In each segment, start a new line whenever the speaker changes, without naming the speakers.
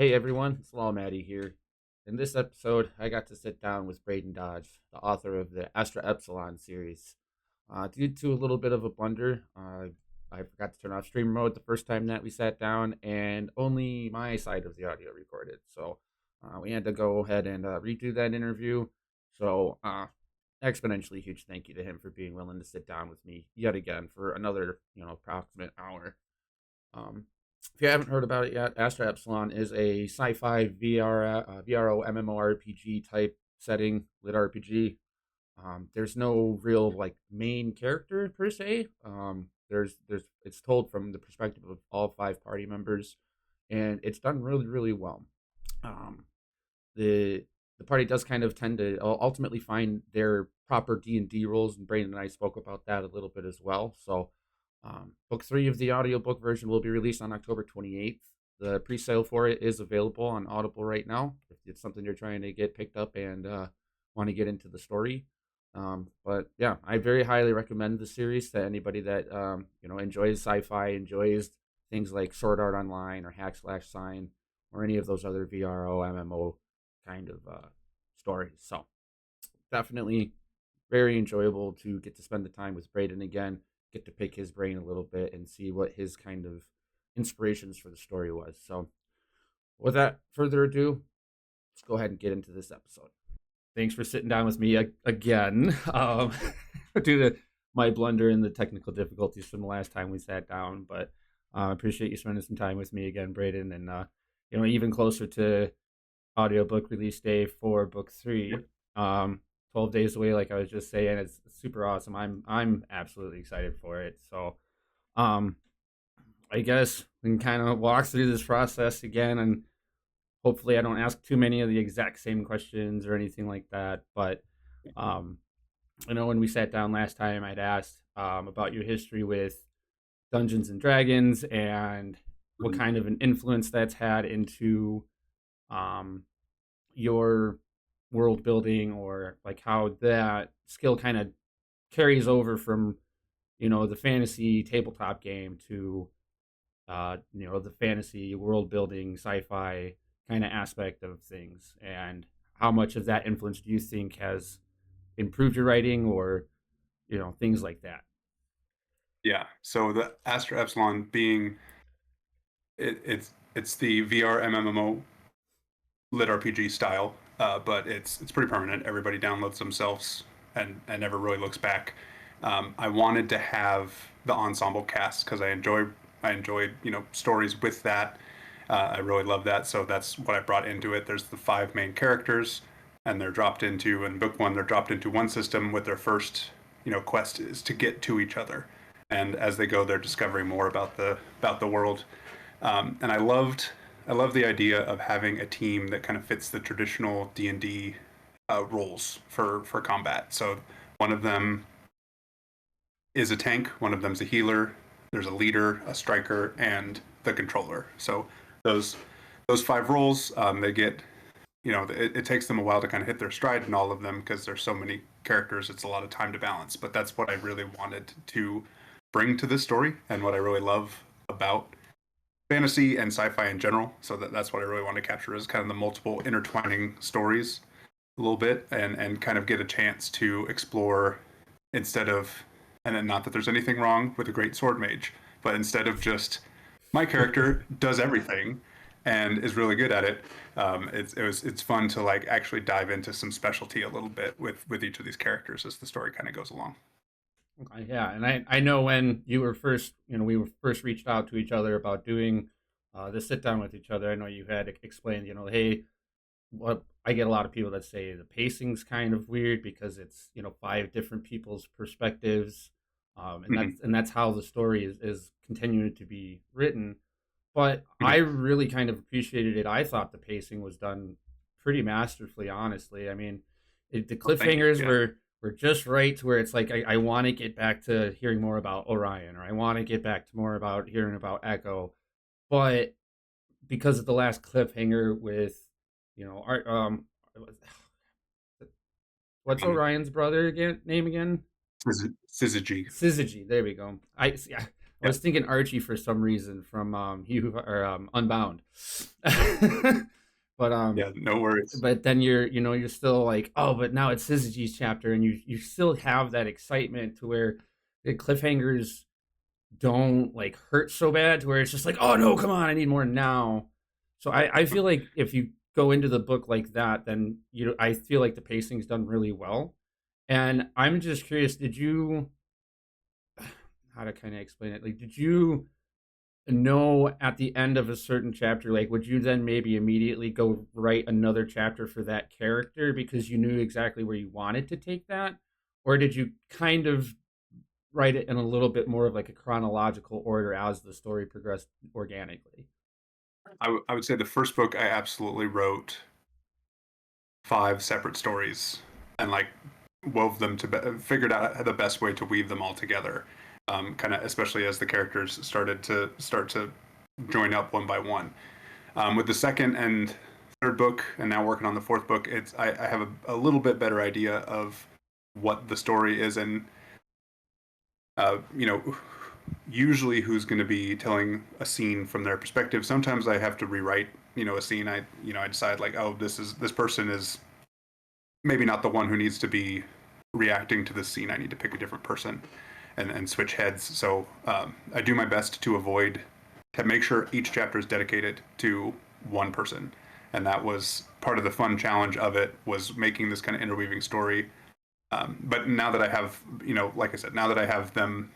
Hey everyone, it's Law Maddie here. In this episode, I got to sit down with Brayden Dodge, the author of the Astra Epsilon series. Due to a little bit of a blunder, I forgot to turn off stream mode the first time that we sat down, and only my side of the audio recorded. So we had to go ahead and redo that interview. So exponentially huge thank you to him for being willing to sit down with me yet again for another, approximate hour. Um, if you haven't heard about it yet, Astra Epsilon is a sci-fi VRO MMORPG type setting, lit RPG. There's no real like main character per se. There's it's told from the perspective of all five party members, and it's done really well. Um, the the party does kind of tend to ultimately find their proper D&D roles, and Brandon and I spoke about that a little bit as well. So book three of the audiobook version will be released on October 28th. The pre-sale for it is available on Audible right now if it's something you're trying to get picked up and want to get into the story. But yeah, I very highly recommend the series to anybody that enjoys sci-fi, enjoys things like Sword Art Online or Hack Slash Sign or any of those other VRO MMO kind of stories. So definitely very enjoyable to get to spend the time with Brayden again, get to pick his brain a little bit and see what his kind of inspirations for the story was. So without further ado, let's go ahead and get into this episode. Thanks for sitting down with me again. Due to my blunder and the technical difficulties from the last time we sat down, but I appreciate you spending some time with me again, Brayden, and even closer to audiobook release day for book three. 12 days away, like I was just saying. It's super awesome. I'm absolutely excited for it. So I guess we can kind of walk through this process again, and hopefully I don't ask too many of the exact same questions or anything like that. But I know when we sat down last time, I'd asked about your history with Dungeons and Dragons and what kind of an influence that's had into um, your world building, or like how that skill kind of carries over from the fantasy tabletop game to the fantasy world building sci-fi kind of aspect of things, and how much of that influence do you think has improved your writing, or things like that.
Yeah. So the Astra Epsilon being it's the VR MMO lit RPG style, but it's pretty permanent. Everybody downloads themselves and never really looks back. I wanted to have the ensemble cast because I enjoyed stories with that. I really love that, so that's what I brought into it. There's the five main characters, and they're dropped into in book one. They're dropped into one system with their first quest is to get to each other, and as they go, they're discovering more about the world. And I love the idea of having a team that kind of fits the traditional D&D roles for combat. So one of them is a tank, one of them's a healer. There's a leader, a striker, and the controller. So those those five roles, they get it takes them a while to kind of hit their stride in all of them because there's so many characters. It's a lot of time to balance. But that's what I really wanted to bring to this story, and what I really love about fantasy and sci-fi in general. So that's what I really want to capture is kind of the multiple intertwining stories a little bit, and kind of get a chance to explore instead of, and then not that there's anything wrong with a great sword mage, but instead of just my character does everything and is really good at it. It's fun to like actually dive into some specialty a little bit with each of these characters as the story kind of goes along.
Okay, yeah, and I know when you were first, we were first reached out to each other about doing this sit down with each other. I know you had explained, hey, what I get a lot of people that say the pacing's kind of weird because it's five different people's perspectives, and
Mm-hmm.
that's how the story is continuing to be written. But I
Mm-hmm.
really kind of appreciated it. I thought the pacing was done pretty masterfully, honestly. I mean, the
Well, thank you.
cliffhangers
Yeah.
were just right to where it's like I want to get back to hearing more about Orion, or I want to get back to more about hearing about Echo, but because of the last cliffhanger with art, what's Orion's brother again? Name again?
Syzygy.
Syzygy. There we go. I was thinking Archie for some reason from Unbound. but
Yeah, no worries.
but then you're still like, oh, but now it's Syzygy's chapter, and you still have that excitement to where the cliffhangers don't like hurt so bad to where it's just like, oh no, come on, I need more now. So I feel like if you go into the book like that, then I feel like the pacing's done really well. And I'm just curious, did you how to kind of explain it? Like, did you know at the end of a certain chapter, like, would you then maybe immediately go write another chapter for that character because you knew exactly where you wanted to take that? Or did you kind of write it in a little bit more of like a chronological order as the story progressed organically?
I would say the first book I absolutely wrote 5 separate stories and like wove them figured out the best way to weave them all together. Kind of especially as the characters start to join up one by one. With the second and third book, and now working on the fourth book, I have a little bit better idea of what the story is, and you know, usually who's going to be telling a scene from their perspective. Sometimes I have to rewrite, a scene. I decide like, oh, this person is maybe not the one who needs to be reacting to the scene. I need to pick a different person and switch heads. So I do my best to make sure each chapter is dedicated to one person. And that was part of the fun challenge of it, was making this kind of interweaving story. But now that I have, like I said, now that I have them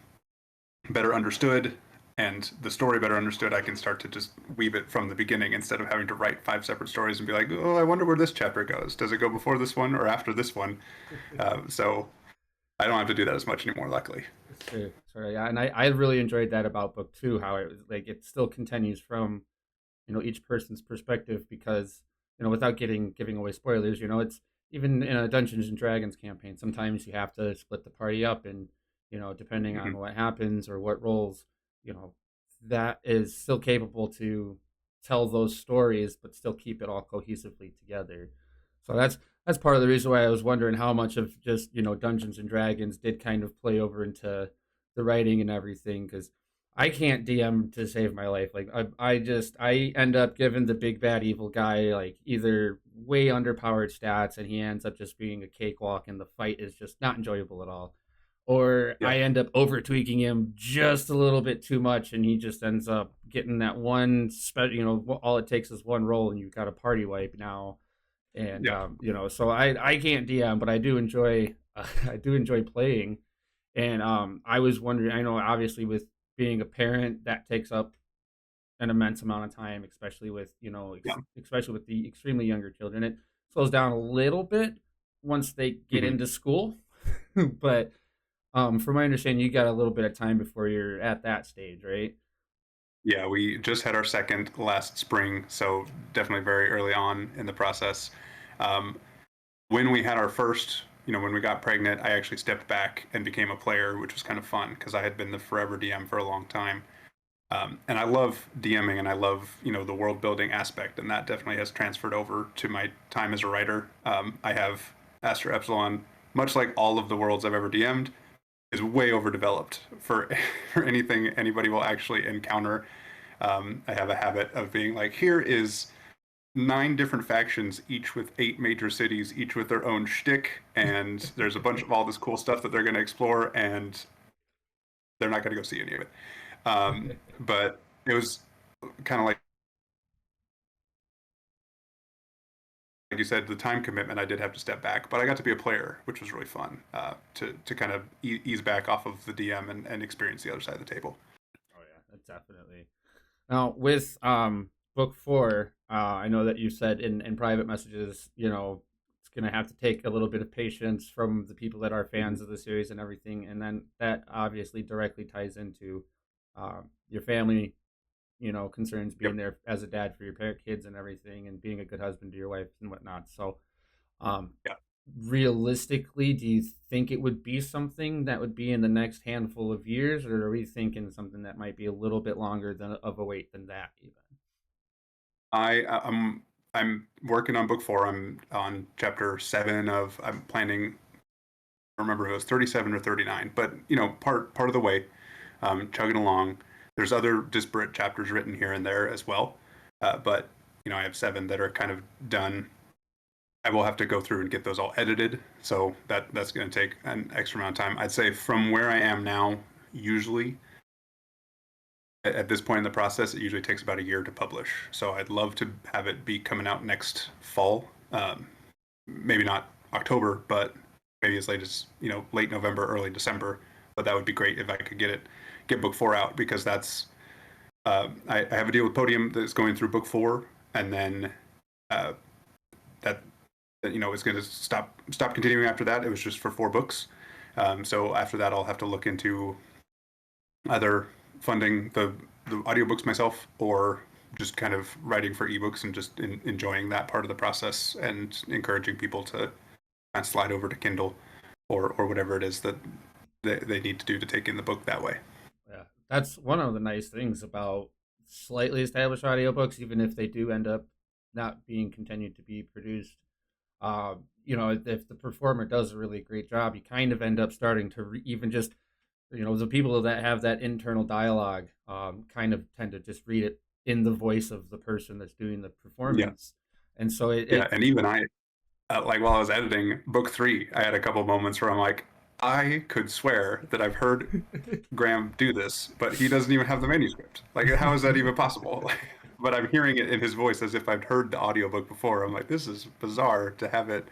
better understood and the story better understood, I can start to just weave it from the beginning instead of having to write 5 separate stories and be like, oh, I wonder where this chapter goes. Does it go before this one or after this one? So I don't have to do that as much anymore, luckily.
Sure, sure, yeah, and I really enjoyed that about book two, how it was like it still continues from each person's perspective because without giving away spoilers, it's even in a Dungeons and Dragons campaign. Sometimes you have to split the party up, and depending on
Mm-hmm.
what happens or what roles, you know, that is still capable to tell those stories, but still keep it all cohesively together. So that's part of the reason why I was wondering how much of just Dungeons and Dragons did kind of play over into the writing and everything because I can't DM to save my life. Like I end up giving the big bad evil guy like either way underpowered stats and he ends up just being a cakewalk and the fight is just not enjoyable at all. Or
Yeah,
I end up over tweaking him just a little bit too much and he just ends up getting that one all it takes is one roll and you've got a party wipe now. And
yeah.
so I can't DM, but I do enjoy I do enjoy playing. And I was wondering, I know obviously with being a parent, that takes up an immense amount of time, especially with
Yeah.
especially with the extremely younger children. It slows down a little bit once they get
Mm-hmm.
into school, but from my understanding, you got a little bit of time before you're at that stage, right?
Yeah, we just had our second last spring, so definitely very early on in the process. Um, when we had our first, when we got pregnant, I actually stepped back and became a player, which was kind of fun because I had been the forever DM for a long time. And I love DMing and I love, the world building aspect, and that definitely has transferred over to my time as a writer. I have Astra Epsilon, much like all of the worlds I've ever DM'd, is way overdeveloped for for anything anybody will actually encounter. I have a habit of being like, here is 9 different factions, each with 8 major cities, each with their own shtick, and there's a bunch of all this cool stuff that they're going to explore, and they're not going to go see any of it. But it was kind of like you said, the time commitment. I did have to step back, but I got to be a player, which was really fun to kind of ease back off of the DM and experience the other side of the table.
Oh yeah, that's definitely. Now with book four, I know that you said in private messages, it's gonna have to take a little bit of patience from the people that are
Mm-hmm.
fans of the series and everything, and then that obviously directly ties into your family, concerns,
Yep.
being there as a dad for your parent kids and everything, and being a good husband to your wife and whatnot. So, um,
Yeah.
realistically, do you think it would be something that would be in the next handful of years, or are we thinking something that might be a little bit longer than of a wait than that even?
I'm working on book 4. I'm on chapter 7 of. I'm planning. I don't remember if it was 37 or 39, but part of the way. chugging along. There's other disparate chapters written here and there as well, but I have 7 that are kind of done. I will have to go through and get those all edited, so that's going to take an extra amount of time. I'd say from where I am now, usually at this point in the process, it usually takes about a year to publish. So I'd love to have it be coming out next fall. Maybe not October, but maybe as late as late November, early December. But that would be great if I could get book 4 out, because that's I have a deal with Podium that's going through book 4, and then uh, that is going to stop continuing after that. It was just for 4 books. So after that, I'll have to look into either funding the audiobooks myself, or just kind of writing for ebooks and just enjoying that part of the process, and encouraging people to kind of slide over to Kindle, or whatever it is that they need to do to take in the book that way.
Yeah, that's one of the nice things about slightly established audiobooks, even if they do end up not being continued to be produced. If the performer does a really great job, you kind of end up starting to even just, the people that have that internal dialogue kind of tend to just read it in the voice of the person that's doing the
Yeah,
performance. And so
yeah, and even I, like while I was editing book 3, I had a couple moments where I'm like, I could swear that I've heard Graham do this, but he doesn't even have the manuscript. Like, how is that even possible? But I'm hearing it in his voice as if I've heard the audiobook before. I'm like, this is bizarre to have it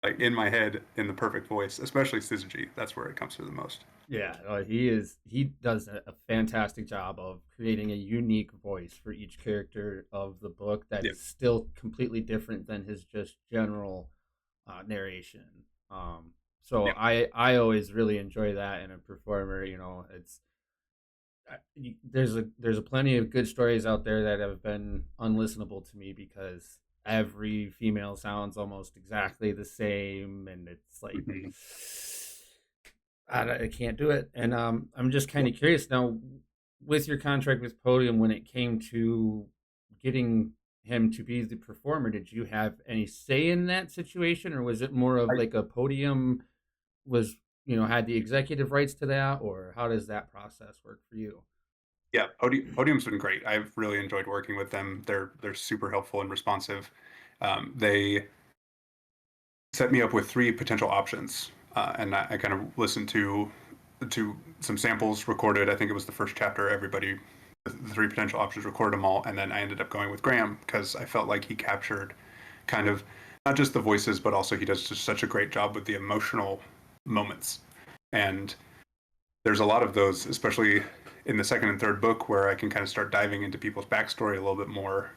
like in my head in the perfect voice, especially Syzygy. That's where it comes through the most.
Yeah, he does a fantastic job of creating a unique voice for each character of the book that
Yeah,
is still completely different than his just general narration. So
yeah,
I always really enjoy that in a performer. It's there's a plenty of good stories out there that have been unlistenable to me because every female sounds almost exactly the same, and it's like
mm-hmm.
I can't do it. And I'm just kind
Yeah.
of curious now, with your contract with Podium, when it came to getting him to be the performer, did you have any say in that situation, or was it more of
I,
like a Podium was had the executive rights to that, or how does that process work for you?
yeah, Podium's been great. I've really enjoyed working with them. They're super helpful and responsive. They set me up with 3 potential options, and I kind of listened to some samples recorded. I think it was the first chapter. Everybody, the 3 potential options, recorded them all, and then I ended up going with Graham because I felt like he captured kind of not just the voices, but also he does just such a great job with the emotional moments. And there's a lot of those, especially in the second and third book, where I can kind of start diving into people's backstory a little bit more.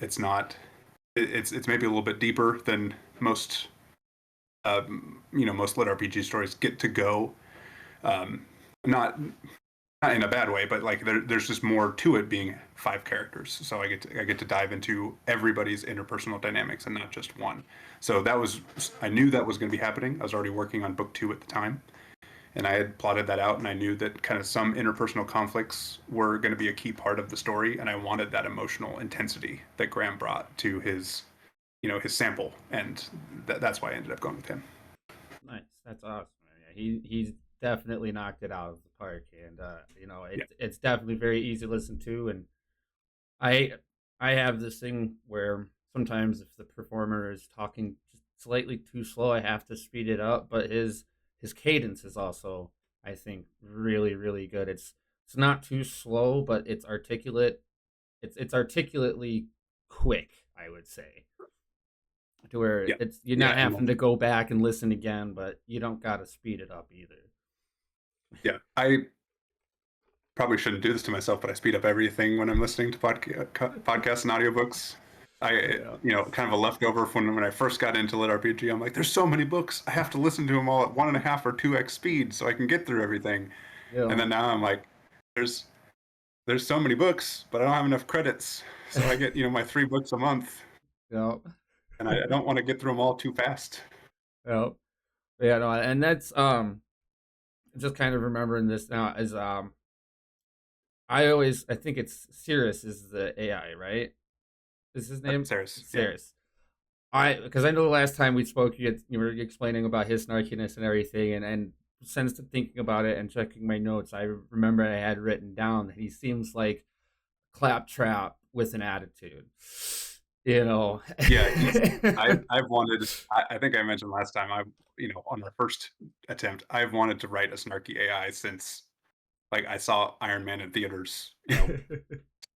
It's not, it's maybe a little bit deeper than most, most lit RPG stories get to go. Um, not not in a bad way, but like there's just more to it being 5 characters. So I get to dive into everybody's interpersonal dynamics and not just one. So I knew that was going to be happening. I was already working on book 2 at the time, and I had plotted that out, and I knew that kind of some interpersonal conflicts were going to be a key part of the story, and I wanted that emotional intensity that Graham brought to his sample, and that's why I ended up going with him.
Nice, that's awesome. Yeah, he's definitely knocked it out of the park, and
Yeah.
it's definitely very easy to listen to. And I I have this thing where sometimes if the performer is talking just slightly too slow, I have to speed it up. But his cadence is also, I think, really really good. It's not too slow, but it's articulate. It's articulately quick, I would say, to where
Yeah.
it's you're not
Yeah.
having to go back and listen again, but you don't got to speed it up either.
Yeah. I probably shouldn't do this to myself, but I speed up everything when I'm listening to podcasts and audiobooks.
Yeah.
Kind of a leftover from when I first got into lit RPG. I'm like, there's so many books. I have to listen to them all at 1.5 or 2x speed so I can get through everything. And
Yeah.
then now I'm like, there's there's so many books, but I don't have enough credits. So I get, my 3 books a month,
Yeah.
and I don't want to get through them all too fast.
Yeah. Yeah, no, and that's just kind of remembering this now is I think it's Cirrus is the AI, right? Is his name?
Saris, yeah.
Cirrus. I because I know the last time we spoke, you were explaining about his snarkiness and everything, and since thinking about it and checking my notes, I remember I had written down that he seems like claptrap with an attitude. You know.
Yeah, I've wanted. I think I mentioned last time. On our first attempt, I've wanted to write a snarky AI since like I saw Iron Man in theaters.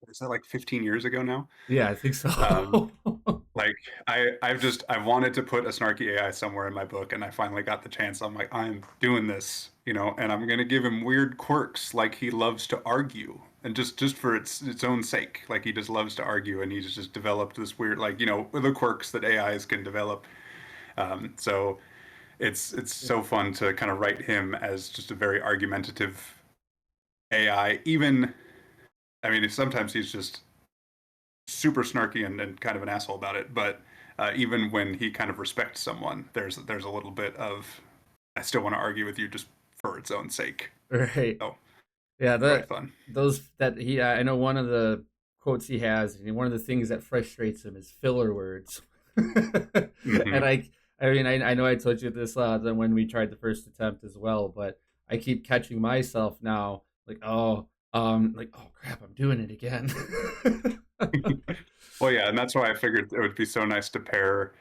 Is that like 15 years ago now?
Yeah, I think
Um,
so.
like I've wanted to put a snarky AI somewhere in my book, and I finally got the chance. I'm like, I'm doing this, and I'm gonna give him weird quirks, like he loves to argue, and just for its own sake, like he just loves to argue, and he's just developed this weird, like the quirks that AIs can develop. So it's so fun to kind of write him as just a very argumentative AI. Even I mean, sometimes he's just super snarky and kind of an asshole about it. But even when he kind of respects someone, there's a little bit of I still want to argue with you just for its own sake.
Right.
So
Yeah,
really
the
fun.
those that he I know one of the quotes he has, and one of the things that frustrates him is filler words. And
Hmm.
I mean, I know I told you this when we tried the first attempt as well, but I keep catching myself now, like oh crap, I'm doing it again.
Well, yeah, and that's why I figured it would be so nice to pair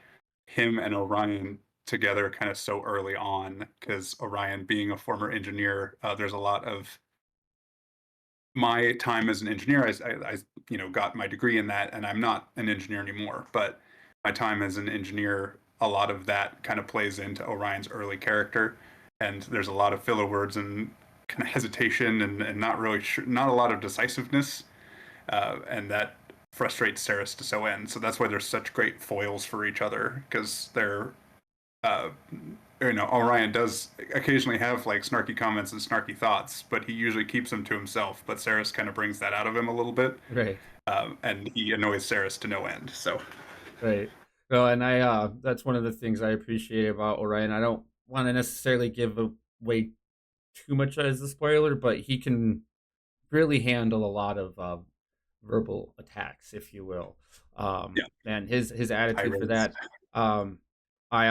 him and Orion together kind of so early on, because Orion being a former engineer, there's a lot of my time as an engineer. Got my degree in that, and I'm not an engineer anymore. But my time as an engineer, a lot of that kind of plays into Orion's early character, and there's a lot of filler words and kind of hesitation and not really sure, not a lot of decisiveness, and that frustrates Saris to so end. So that's why they're such great foils for each other because they're uh, Orion does occasionally have like snarky comments and snarky thoughts, but he usually keeps them to himself. But Saris kind of brings that out of him a little bit,
Right.
and he annoys Saris to no end. So
Right. Well, and I that's one of the things I appreciate about Orion. I don't want to necessarily give away too much as a spoiler, but he can really handle a lot of verbal attacks, if you will.
yeah,
And his attitude for
tirades.
that. Um, I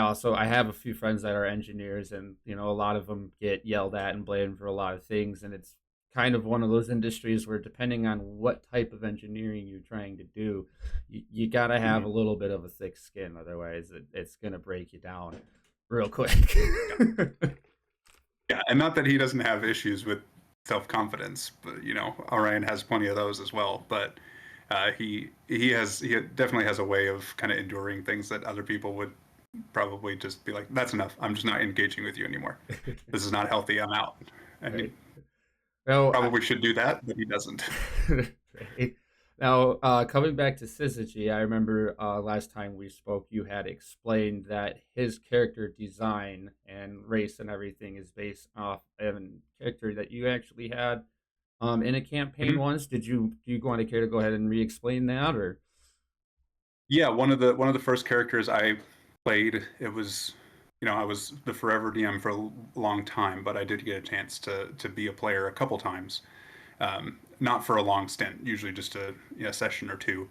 have a few friends that are engineers, and a lot of them get yelled at and blamed for a lot of things, and it's kind of one of those industries where depending on what type of engineering you're trying to do, you got to have
Mm-hmm.
a little bit of a thick skin, otherwise it's going to break you down real quick.
Yeah, yeah, and not that he doesn't have issues with self confidence, but Orion has plenty of those as well. But he definitely has a way of kind of enduring things that other people would probably just be like, "That's enough. I'm just not engaging with you anymore. This is not healthy. I'm out." And he
Right. Well,
probably should do that, but he doesn't.
right. Now, coming back to Syzygy, I remember last time we spoke, you had explained that his character design and race and everything is based off of a character that you actually had in a campaign
Mhm.
once. Do you want to care to go ahead and re-explain that, or?
Yeah, one of the first characters I played, it was, I was the forever DM for a long time, but I did get a chance to be a player a couple times. Not for a long stint, usually just a session or two.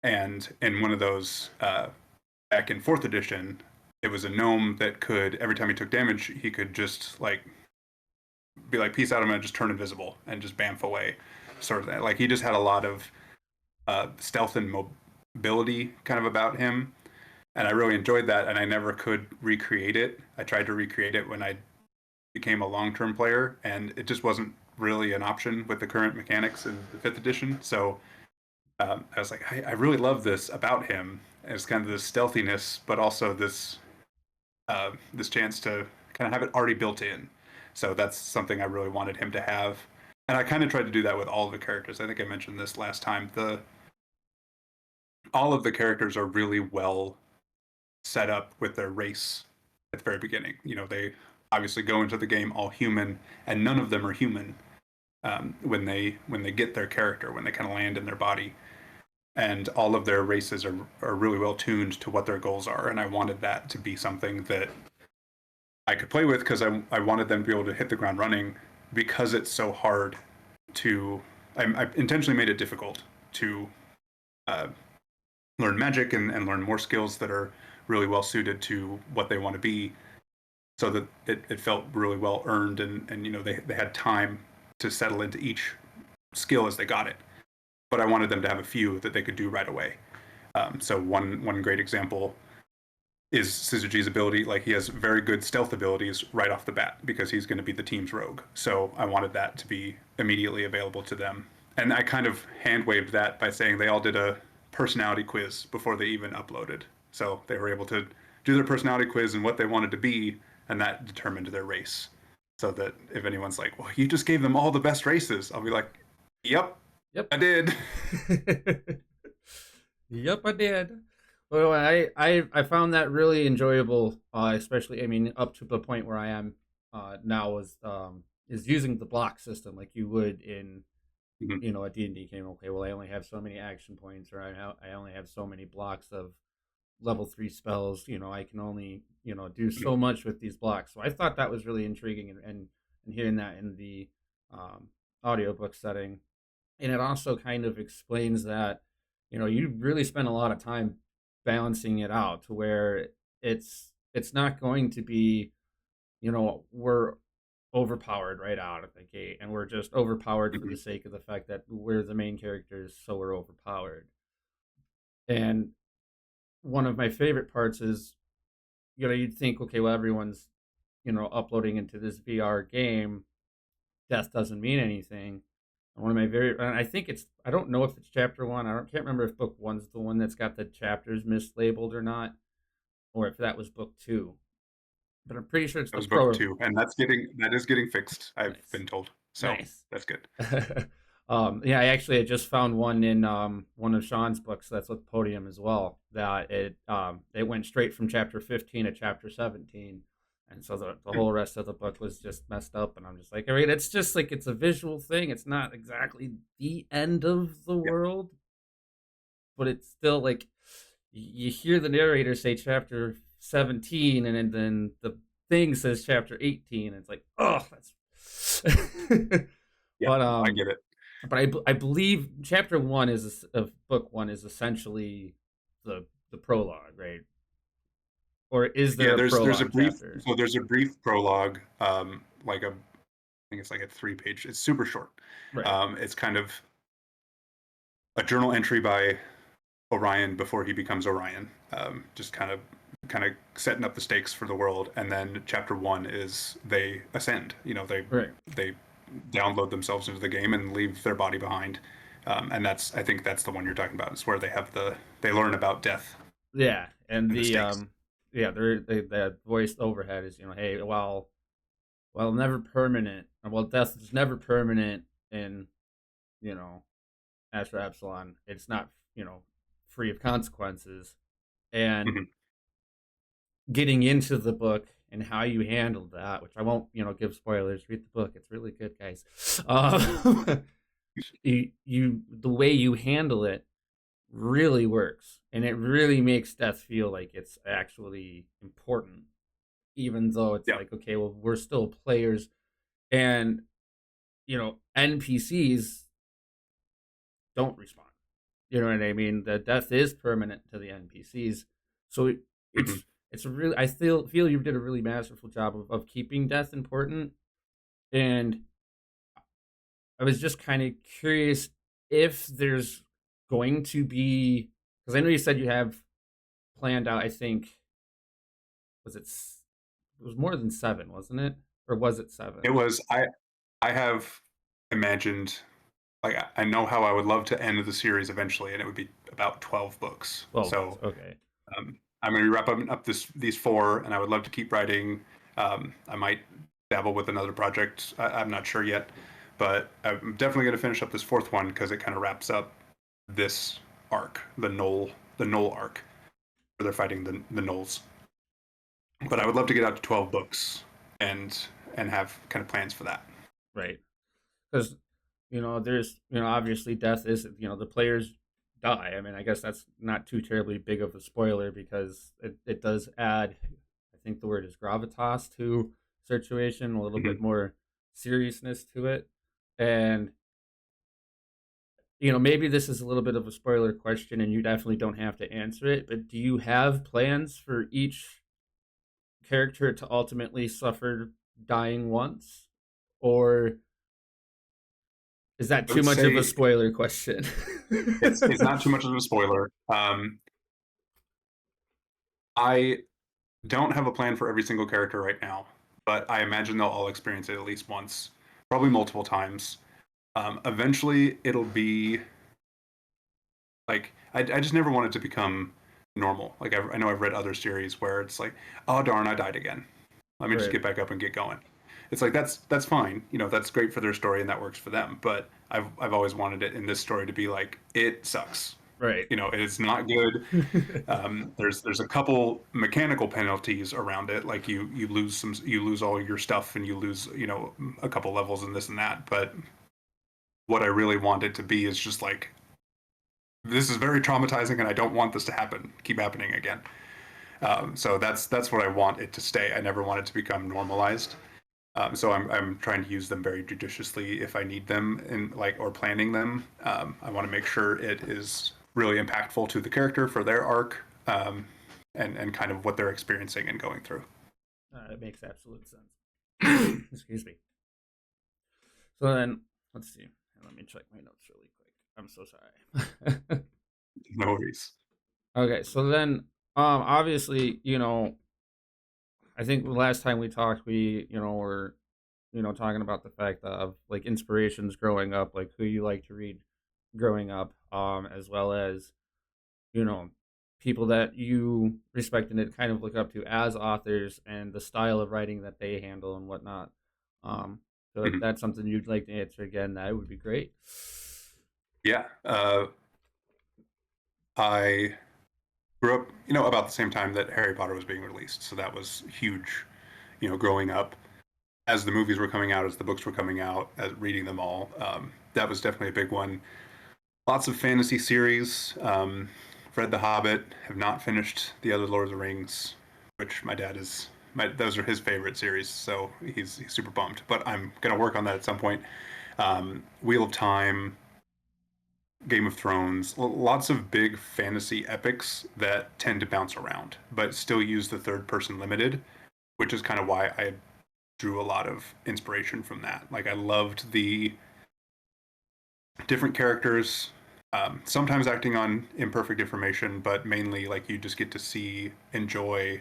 And in one of those, back in fourth edition, it was a gnome that could every time he took damage, he could just like be like, "Peace out," I'm gonna just turn invisible and just bamf away, sort of that. Like he just had a lot of stealth and mobility kind of about him, and I really enjoyed that. And I never could recreate it. I tried to recreate it when I became a long-term player, and it just wasn't really an option with the current mechanics in the fifth edition. So I was like, I really love this about him. It's kind of this stealthiness, but also this chance to kind of have it already built in. So that's something I really wanted him to have, and I kind of tried to do that with all of the characters. I think I mentioned this last time. The All of the characters are really well set up with their race at the very beginning. They obviously go into the game all human, and none of them are human when they get their character, when they kind of land in their body. And all of their races are really well tuned to what their goals are. And I wanted that to be something that I could play with because I wanted them to be able to hit the ground running because it's so hard to. I intentionally made it difficult to uh, learn magic and learn more skills that are really well suited to what they want to be. so that it felt really well earned, and they had time to settle into each skill as they got it. But I wanted them to have a few that they could do right away. So one great example is Scissor G's ability. Like, he has very good stealth abilities right off the bat because he's going to be the team's rogue. So I wanted that to be immediately available to them. And I kind of hand waved that by saying they all did a personality quiz before they even uploaded. So they were able to do their personality quiz and what they wanted to be, and that determined their race. So that if anyone's like, well, you just gave them all the best races, I'll be like, yep,
Yep.
I did.
Yep, I did. Well, I found that really enjoyable, especially, I mean, up to the point where I am now is using the block system like you would in,
Mhm.
a D&D game. Okay, well, I only have so many action points, or I only have so many blocks of level 3 spells. I can only, do so much with these blocks. So I thought that was really intriguing, and hearing that in the um, audiobook setting. And it also kind of explains that, you really spend a lot of time balancing it out to where it's not going to be, we're overpowered right out of the gate, and we're just overpowered for the
Mhm.
sake of the fact that we're the main characters, so we're overpowered. And one of my favorite parts is, you'd think, okay, well, everyone's, uploading into this VR game, death doesn't mean anything. And one of my very, and I think I don't know if it's chapter one. Can't remember if book one's the one that's got the chapters mislabeled or not, or if that was book two. But I'm pretty sure it's
That
the
was book
pro.
2, and that is getting fixed, I've
Nice,
been told. So
nice.
that's good.
Yeah, I just found one in one of Sean's books that's with Podium as well. That it went straight from chapter 15 to chapter 17, and so the whole rest of the book was just messed up. And I'm just like, I mean, it's just like it's a visual thing. It's not exactly the end of the
Yeah,
world, but it's still like you hear the narrator say chapter 17, and then the thing says chapter 18. And it's like, oh, that's.
yeah,
but
no, I
um
get it.
but I believe chapter one of book one is essentially the prologue, right? Or is there
Yeah,
a
there's a
prologue
brief
chapter?
so there's a brief prologue, like I think it's like a 3-page. It's super short.
Right.
It's kind of a journal entry by Orion before he becomes Orion, just kind of setting up the stakes for the world. And then chapter 1 is they ascend.
Right.
They download themselves into the game and leave their body behind. And I think that's the one you're talking about. It's where they learn about death
Yeah, and
and the stakes.
yeah, the voiced overhead is, hey, well, never permanent. Well, death is never permanent in, you know Astra Epsilon. It's not, free of consequences. And
Mhm.
getting into the book and how you handled that, which I won't, give spoilers. Read the book; it's really good, guys. The way you handle it really works, and it really makes death feel like it's actually important, even though it's
Yeah.
like, okay, well, we're still players, and NPCs don't respond. You know what I mean? The death is permanent to the NPCs, so
Mhm.
it's a really, I feel you did a really masterful job of keeping death important. And I was just kind of curious if there's going to be, because I know you said you have planned out. I think was it was more than seven, wasn't it? Or was it
It
seven?
was I have imagined, like, I know how I would love to end the series eventually, and it would be about 12 books.
12 books.
So
Okay.
I'm going to be wrapping up these four, and I would love to keep writing. I might dabble with another project. I'm not sure yet, but I'm definitely going to finish up this fourth one because it kind of wraps up this arc, the Knoll arc, where they're fighting the Knolls. But I would love to get out to 12 books and have kind of plans for that.
Right. Because there's, obviously death is, the players die. I mean, I guess that's not too terribly big of a spoiler because it does add, I think the word is gravitas to situation, a little bit
Mhm.
more seriousness to it. And maybe this is a little bit of a spoiler question, and you definitely don't have to answer it, but do you have plans for each character to ultimately suffer dying once, or is that
I
too
would
much of a
say
spoiler question?
it's not too much of a spoiler. I don't have a plan for every single character right now, but I imagine they'll all experience it at least once, probably multiple times. Eventually, it'll be like I just never want it to become normal. Like I know I've read other series where it's like, oh darn, I died again. Let me just
Right,
get back up and get going. It's like that's fine. You know, that's great for their story and that works for them. But I've always wanted it in this story to be like it sucks.
right.
You know, it's not good. There's a couple mechanical penalties around it, like you lose all your stuff and you lose a couple levels and this and that. But what I really want it to be is just like this is very traumatizing and I don't want this to keep happening again. So that's what I want it to stay. I never want it to become normalized. So I'm trying to use them very judiciously if I need them in like or planning them. I want to make sure it is really impactful to the character for their arc, and kind of what they're experiencing and going through.
It makes absolute sense. Excuse me. So then, let's see. Let me check my notes really quick. I'm so sorry.
No worries.
Okay, so then, obviously, I think the last time we talked, we, were, talking about the fact of like inspirations growing up, like who you like to read growing up, as well as, you know, people that you respect and kind of look up to as authors and the style of writing that they handle and whatnot. Um, so if
Mhm.
that's something you'd like to answer again, that would be great.
Yeah, I grew up, about the same time that Harry Potter was being released, so that was huge. Growing up as the movies were coming out, as the books were coming out, as reading them all, that was definitely a big one. Lots of fantasy series. Read The Hobbit. Have not finished the other Lord of the Rings, which my dad is. Those are his favorite series, so he's super bummed. But I'm gonna work on that at some point. Wheel of Time, Game of Thrones, lots of big fantasy epics that tend to bounce around, but still use the third person limited, which is kind of why I drew a lot of inspiration from that. Like I loved the different characters, sometimes acting on imperfect information, but mainly like you just get to enjoy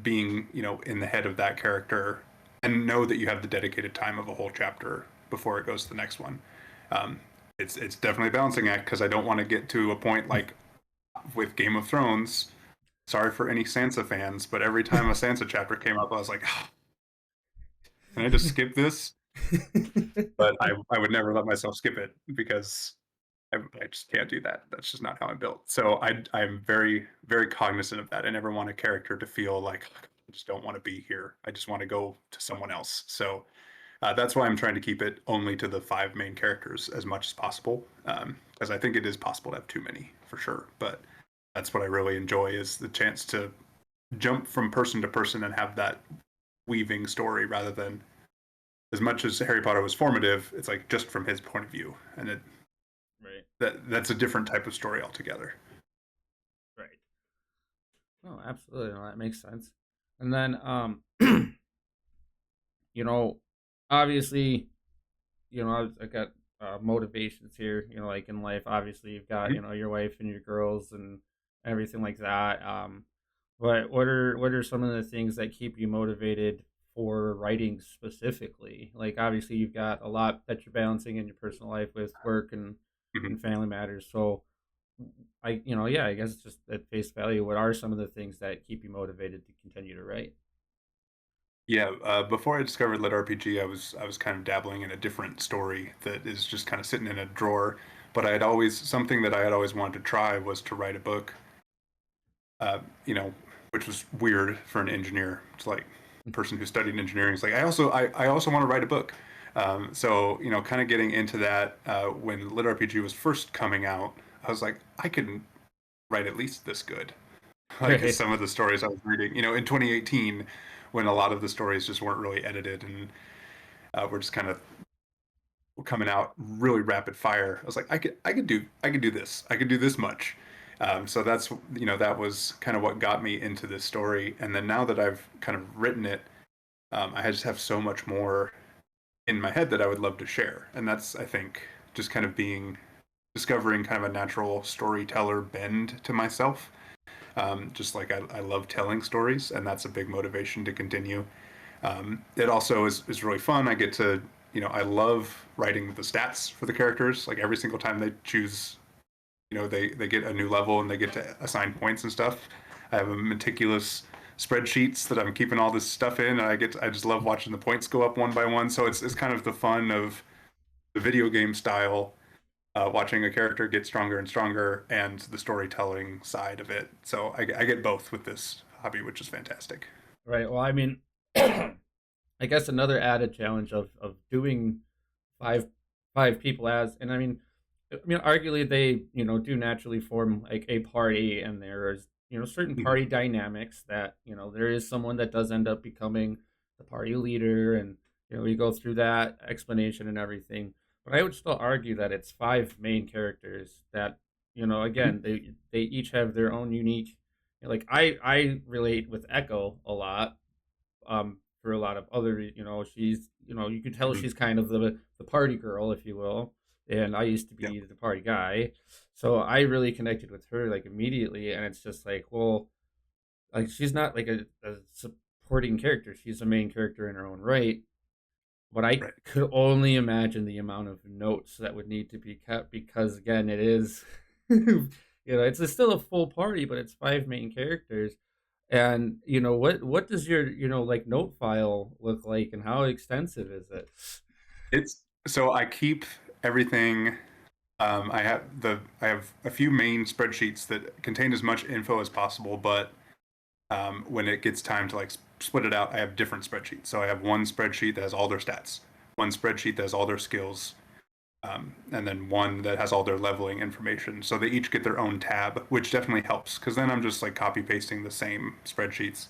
being, in the head of that character and know that you have the dedicated time of a whole chapter before it goes to the next one. Um, it's definitely a balancing act because I don't want to get to a point like with Game of Thrones. Sorry for any Sansa fans, but every time a Sansa chapter came up, I was like, oh, can I just skip this? But I would never let myself skip it because I just can't do that. That's just not how I'm built. So I'm very, very cognizant of that. I never want a character to feel like I just don't want to be here. I just want to go to someone else. So that's why I'm trying to keep it only to the five main characters as much as possible, because I think it is possible to have too many for sure. But that's what I really enjoy is the chance to jump from person to person and have that weaving story rather than as much as Harry Potter was formative, it's like just from his point of view, and
Right,
that's a different type of story altogether.
right. Oh, absolutely. No, that makes sense. And then, you know, obviously, I got motivations here. Like in life, obviously you've got
Mhm.
your wife and your girls and everything like that. But what are some of the things that keep you motivated for writing specifically? Like obviously you've got a lot that you're balancing in your personal life with work
Mhm.
and family matters. So yeah, I guess just at face value, what are some of the things that keep you motivated to continue to write?
Yeah, before I discovered lit RPG, I was kind of dabbling in a different story that is just kind of sitting in a drawer. But I had always something that I had always wanted to try was to write a book. Uh, you know, which was weird for an engineer. It's like a person who studied engineering. It's like I also want to write a book. So kind of getting into that when lit RPG was first coming out, I was like, I can write at least this good. Like
Right.
some of the stories I was reading, in 2018, when a lot of the stories just weren't really edited and were just kind of coming out really rapid fire. I was like, I could do this. I could do this much, So that's, that was kind of what got me into this story. And then now that I've kind of written it, I just have so much more in my head that I would love to share. And that's, I think, just kind of discovering kind of a natural storyteller bend to myself. Just like I love telling stories, and that's a big motivation to continue. It also is really fun. I get to, I love writing the stats for the characters. Like every single time they choose, they get a new level and they get to assign points and stuff. I have a meticulous spreadsheets that I'm keeping all this stuff in, and I just love watching the points go up one by one. So it's kind of the fun of the video game style, watching a character get stronger and stronger, and the storytelling side of it. So I get both with this hobby, which is fantastic.
Right. Well, I mean, I guess another added challenge of doing five five people as, and I mean, arguably they do naturally form like a party, and there's certain
Mhm.
party dynamics that there is someone that does end up becoming the party leader, and we go through that explanation and everything. But I would still argue that it's five main characters that again they each have their own unique. Like I relate with Echo a lot, for a lot of other, she's, you can tell
Mhm.
she's kind of the party girl, if you will, and I used to
Yeah.
be the party guy, so I really connected with her like immediately, and it's just like, well, like she's not like a supporting character; she's a main character in her own right. But I
Right.
could only imagine the amount of notes that would need to be kept because, again, it is, it's still a full party, but it's five main characters. And what does your like note file look like, and how extensive is it?
It's so I keep everything. I have a few main spreadsheets that contain as much info as possible, but when it gets time to like split it out, I have different spreadsheets. So I have one spreadsheet that has all their stats, one spreadsheet that has all their skills, and then one that has all their leveling information. So they each get their own tab, which definitely helps because then I'm just like copy pasting the same spreadsheets.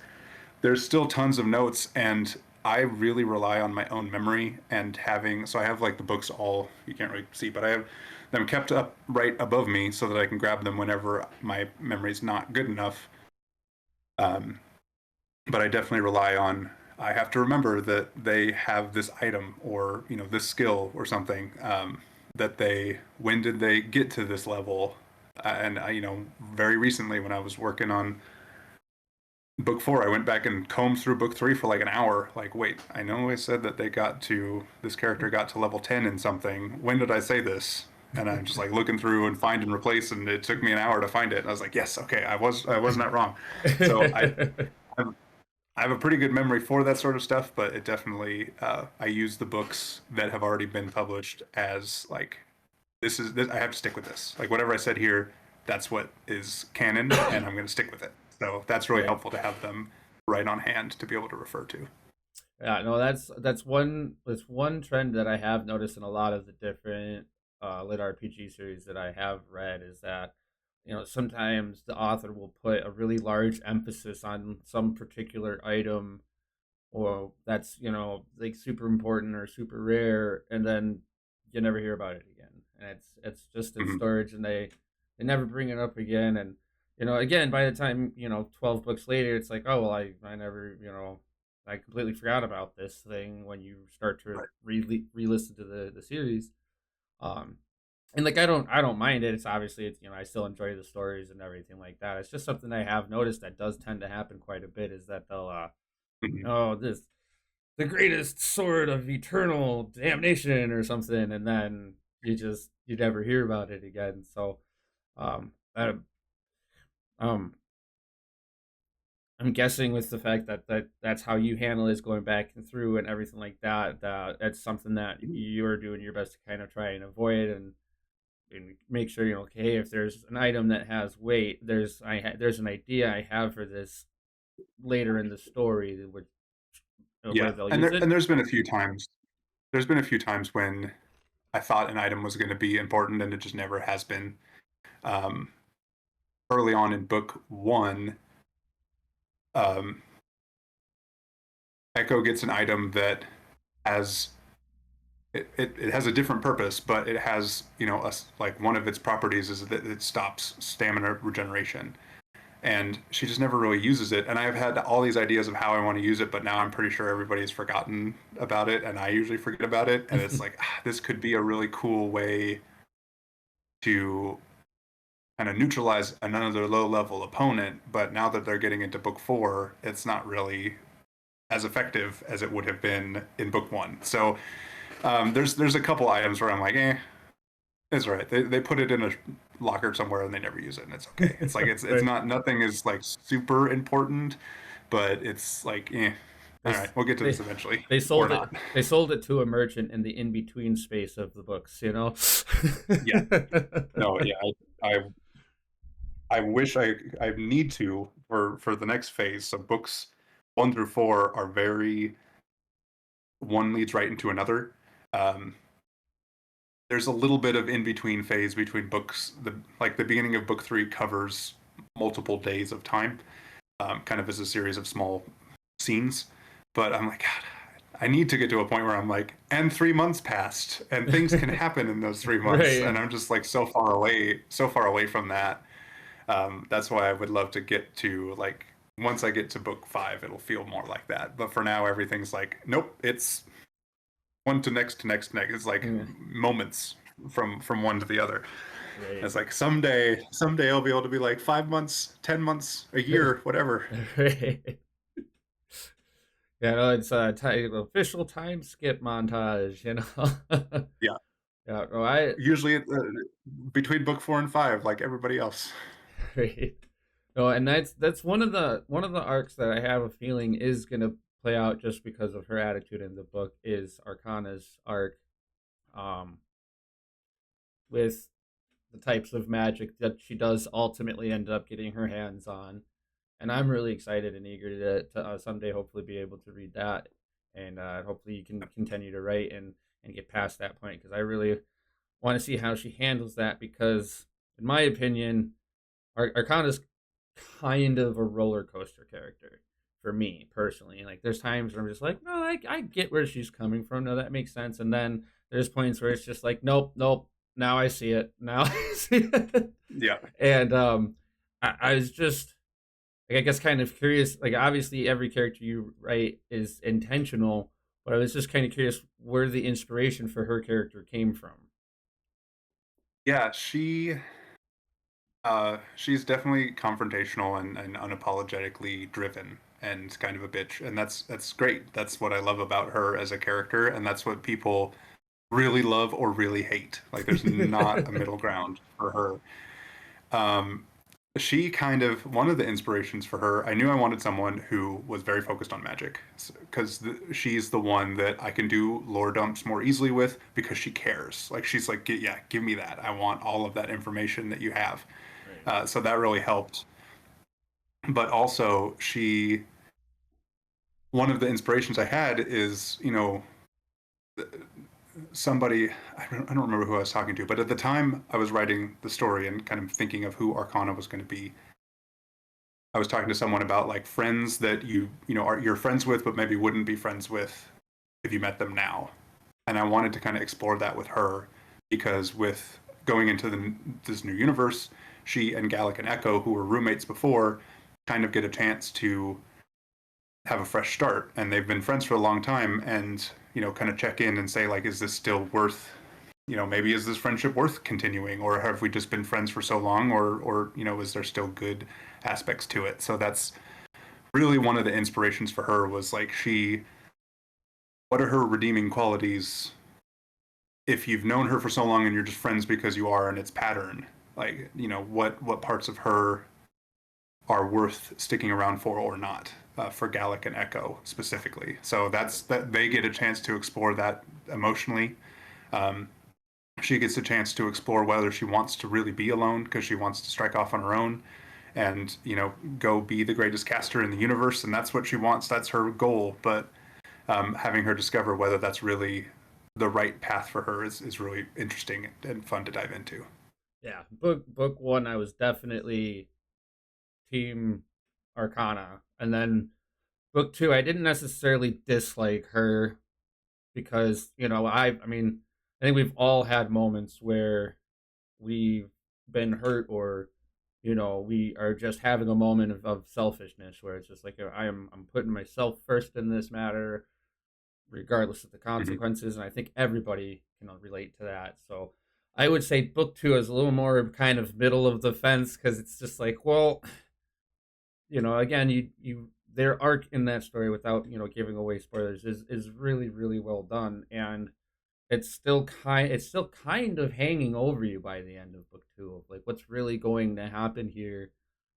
There's still tons of notes, and I really rely on my own memory and having. So I have like the books all, you can't really see, but I have them kept up right above me so that I can grab them whenever my memory's not good enough. Um, but I definitely rely on. I have to remember that they have this item or this skill or something, that they when did they get to this level, and very recently when I was working on book four, I went back and combed through book three for like an hour. Like, wait, I know I said that this character got to level 10 in something. When did I say this? And I'm just like looking through and find and replace, and it took me an hour to find it. And I was like, yes, okay, I was not wrong. So I have a pretty good memory for that sort of stuff, but it definitely, I use the books that have already been published as like, this I have to stick with this. Like whatever I said here, that's what is canon, and I'm going to stick with it. So that's really
Right.
helpful to have them right on hand to be able to refer to.
Yeah, no, that's one trend that I have noticed in a lot of the different lit RPG series that I have read, is that sometimes the author will put a really large emphasis on some particular item, or that's like super important or super rare, and then you never hear about it again, and it's just in
Mm-hmm.
storage, and they never bring it up again, and again, by the time 12 books later, it's like, oh well, I never, I completely forgot about this thing when you start to
Right.
re-listen to the series. um and like I don't mind it. It's obviously, it's I still enjoy the stories and everything like that. It's just something I have noticed that does tend to happen quite a bit, is that they'll
Mm-hmm.
oh, this the greatest sword of eternal damnation or something, and then you never hear about it again. So I, um I'm guessing with the fact that's how you handle is going back and through and everything like that, that's something that you're doing your best to kind of try and avoid, and make sure okay, if there's an item that has weight, there's an idea I have for this later in the story, which where
Yeah,
they'll
and
use it.
there's been a few times. There's been a few times when I thought an item was going to be important and it just never has been. Um, Early on in book one, um, Echo gets an item that has it has a different purpose, but it has, like one of its properties is that it stops stamina regeneration. And she just never really uses it. And I've had all these ideas of how I want to use it, but now I'm pretty sure everybody's forgotten about it, and I usually forget about it. And it's like, this could be a really cool way to kind of neutralize another low level opponent. But now that they're getting into book four, it's not really as effective as it would have been in book one. So there's a couple items where I'm like, it's all right. They put it in a locker somewhere and they never use it, and it's okay. It's like it's
Right.
not, nothing is like super important, but it's like,
They
all right, we'll get to
they
this eventually,
they
or
sold it
not.
they sold it to a merchant in the in between space of the books, you know.
Yeah, no, yeah, I wish I need to for the next phase. So books one through four are very, one leads right into another. Um, there's a little bit of in between phase between books. The beginning of book three covers multiple days of time, kind of as a series of small scenes. But I'm like, God, I need to get to a point where I'm like, and 3 months passed, and things can happen in those 3 months,
Right.
and I'm just like so far away from that. That's why I would love to get to, like, once I get to book five, it'll feel more like that. But for now, everything's like, nope, it's one to next to next to next. It's like
Yeah.
moments from one to the other. And
Right.
it's like someday I'll be able to be like 5 months, 10 months, a year, whatever.
Right. Yeah, no, it's a official time skip montage, you know.
Yeah,
Yeah, no, I
usually between book four and five, like everybody else.
right. No, and that's one of the arcs that I have a feeling is gonna play out just because of her attitude in the book is Arcana's arc, um, with the types of magic that she does ultimately end up getting her hands on. And I'm really excited and eager to someday hopefully be able to read that, and hopefully you can continue to write and get past that point because I really want to see how she handles that because, in my opinion, Arcana's kind of a roller coaster character for me personally. Like there's times where I'm just like, no, I get where she's coming from. No, that makes sense. And then there's points where it's just like, nope, nope. Now I see it. Now I see it.
Yeah,
And I was just like, I guess kind of curious. Like obviously every character you write is intentional, but I was just kind of curious where the inspiration for her character came from.
yeah. She's definitely confrontational and unapologetically driven and kind of a bitch, and that's great. That's what I love about her as a character, and that's what people really love or really hate. Like there's not a middle ground for her. Um, she kind of, one of the inspirations for her, I knew I wanted someone who was very focused on magic because she's the one that I can do lore dumps more easily with because she cares. Like she's like, yeah, give me that. I want all of that information that you have.
Right.
So that really helped. But also, one of the inspirations I had is, somebody, I don't remember who I was talking to, but at the time I was writing the story and kind of thinking of who Arcana was going to be, I was talking to someone about like friends that you're friends with, but maybe wouldn't be friends with if you met them now. And I wanted to kind of explore that with her because with going into this new universe, she and Gallic and Echo, who were roommates before, kind of get a chance to have a fresh start, and they've been friends for a long time, and kind of check in and say like, is this still worth, maybe is this friendship worth continuing, or have we just been friends for so long, or is there still good aspects to it? So that's really one of the inspirations for her was like, what are her redeeming qualities if you've known her for so long and you're just friends because you are, and it's pattern, like, what parts of her are worth sticking around for or not, for Gallic and Echo specifically. So that they get a chance to explore that emotionally. Um, she gets a chance to explore whether she wants to really be alone because she wants to strike off on her own and go be the greatest caster in the universe, and that's what she wants. That's her goal. But having her discover whether that's really the right path for her is really interesting and fun to dive into.
Yeah, book one, I was definitely team Arcana, and then book two, I didn't necessarily dislike her. because I mean, I think we've all had moments where we've been hurt, or we are just having a moment of selfishness where it's just like I'm putting myself first in this matter regardless of the
Hmm.
consequences, and I think everybody can relate to that. So I would say book two is a little more kind of middle of the fence, because it's just like, well, again, you their arc in that story, without giving away spoilers, is really really well done, and it's still kind of hanging over you by the end of book two of like what's really going to happen here.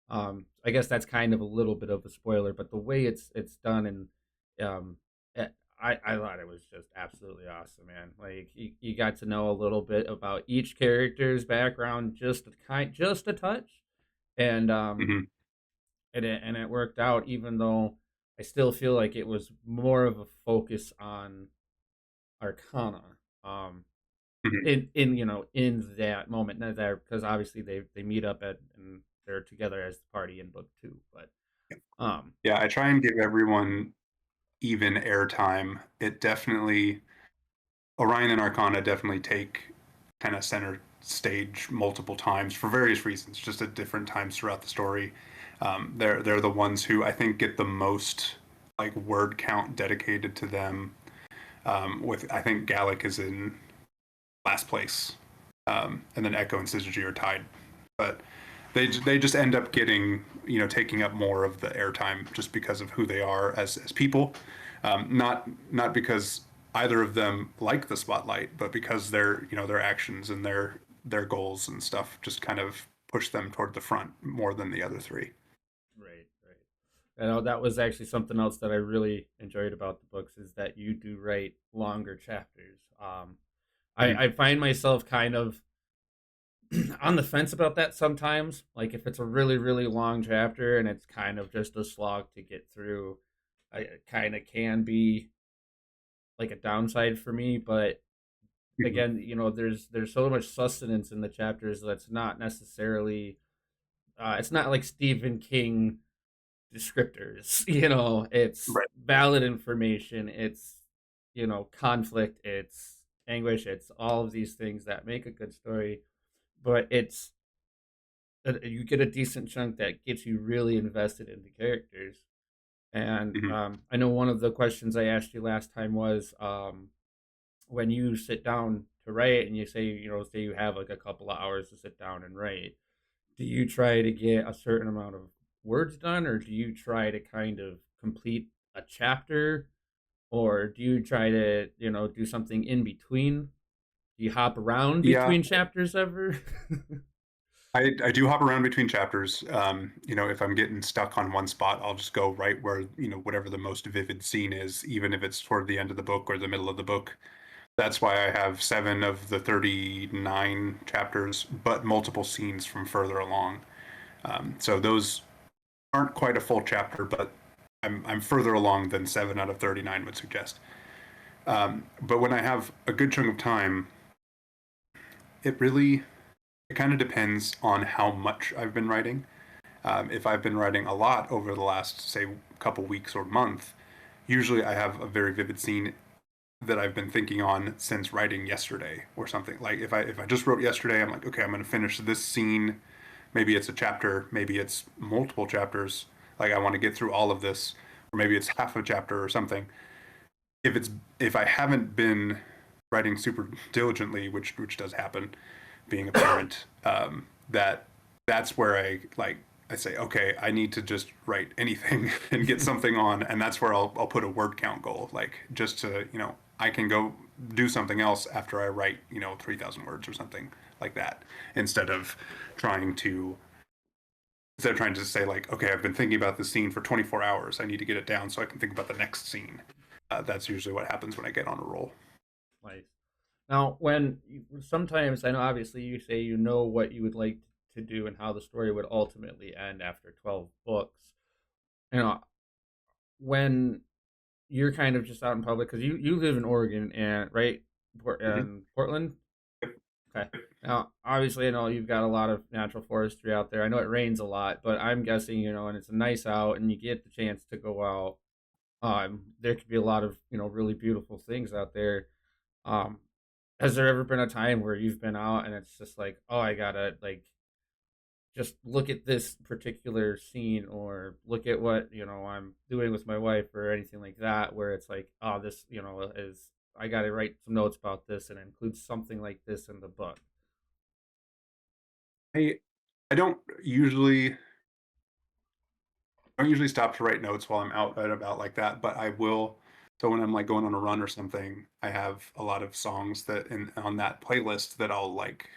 I guess that's kind of a little bit of a spoiler, but the way it's done, and um, eh, I thought it was just absolutely awesome, man. Like you got to know a little bit about each character's background, just a touch, and
Hmm.
it worked out, even though I still feel like it was more of a focus on Arcana. Um,
Hmm.
in that moment, not there, because obviously they meet up and they're together as the party in book two, but um
Yeah, I try and give everyone even airtime. It definitely Orion and Arcana definitely take kind of center stage multiple times for various reasons, just at different times throughout the story. They're the ones who I think get the most like word count dedicated to them. With I think Gallic is in last place, and then Echo and Syzygy are tied, but they just end up getting taking up more of the airtime just because of who they are as people, not because either of them like the spotlight, but because their actions and their goals and stuff just kind of push them toward the front more than the other three.
right, that was actually something else that I really enjoyed about the books, is that you do write longer chapters.
Mm-hmm.
I find myself kind of on the fence about that sometimes. Like if it's a really really long chapter and it's kind of just a slog to get through, it kind of can be like a downside for me. But
Mm-hmm.
again, there's so much sustenance in the chapters that's not necessarily it's not like Stephen King descriptors. It's
Right.
valid information, it's conflict, it's anguish, it's all of these things that make a good story. But you get a decent chunk that gets you really invested in the characters. And
Mm-hmm.
I know one of the questions I asked you last time was, when you sit down to write and you say, say you have like a couple of hours to sit down and write, do you try to get a certain amount of words done, or do you try to kind of complete a chapter, or do you try to do something in between? Do you hop around
Yeah,
between chapters ever?
I do hop around between chapters. If I'm getting stuck on one spot, I'll just go right where, whatever the most vivid scene is, even if it's toward the end of the book or the middle of the book. That's why I have 7 of the 39 chapters, but multiple scenes from further along. So those aren't quite a full chapter, but I'm further along than 7 out of 39 would suggest. But when I have a good chunk of time, it really it kind of depends on how much I've been writing. If I've been writing a lot over the last, say, couple weeks or month, usually I have a very vivid scene that I've been thinking on since writing yesterday or something. Like if I just wrote yesterday, I'm like, okay, I'm going to finish this scene. Maybe it's a chapter, maybe it's multiple chapters. Like I want to get through all of this, or maybe it's half a chapter or something. If I haven't been writing super diligently, which does happen, being a parent, that that's where I say, okay, I need to just write anything and get something on, and that's where I'll put a word count goal, like just to I can go do something else after I write 3,000 words or something like that, instead of trying to say like, okay, I've been thinking about this scene for 24 hours, I need to get it down so I can think about the next scene. That's usually what happens when I get on a roll.
Like, now, sometimes I know, obviously, you say what you would like to do and how the story would ultimately end after 12 books. You know, when you're kind of just out in public, because you live in Oregon, and right,
Mm-hmm.
and Portland. Okay. Now, obviously, I know you've got a lot of natural forestry out there. I know it rains a lot, but I'm guessing, and it's nice out, and you get the chance to go out. There could be a lot of really beautiful things out there. Um, has there ever been a time where you've been out and it's just like, oh, I gotta like just look at this particular scene or look at what I'm doing with my wife or anything like that, where it's like, oh, this is I gotta write some notes about this and include something like this in the book.
I I don't usually stop to write notes while I'm out and about like that, but I will. So when I'm like going on a run or something, I have a lot of songs that in on that playlist that I'll like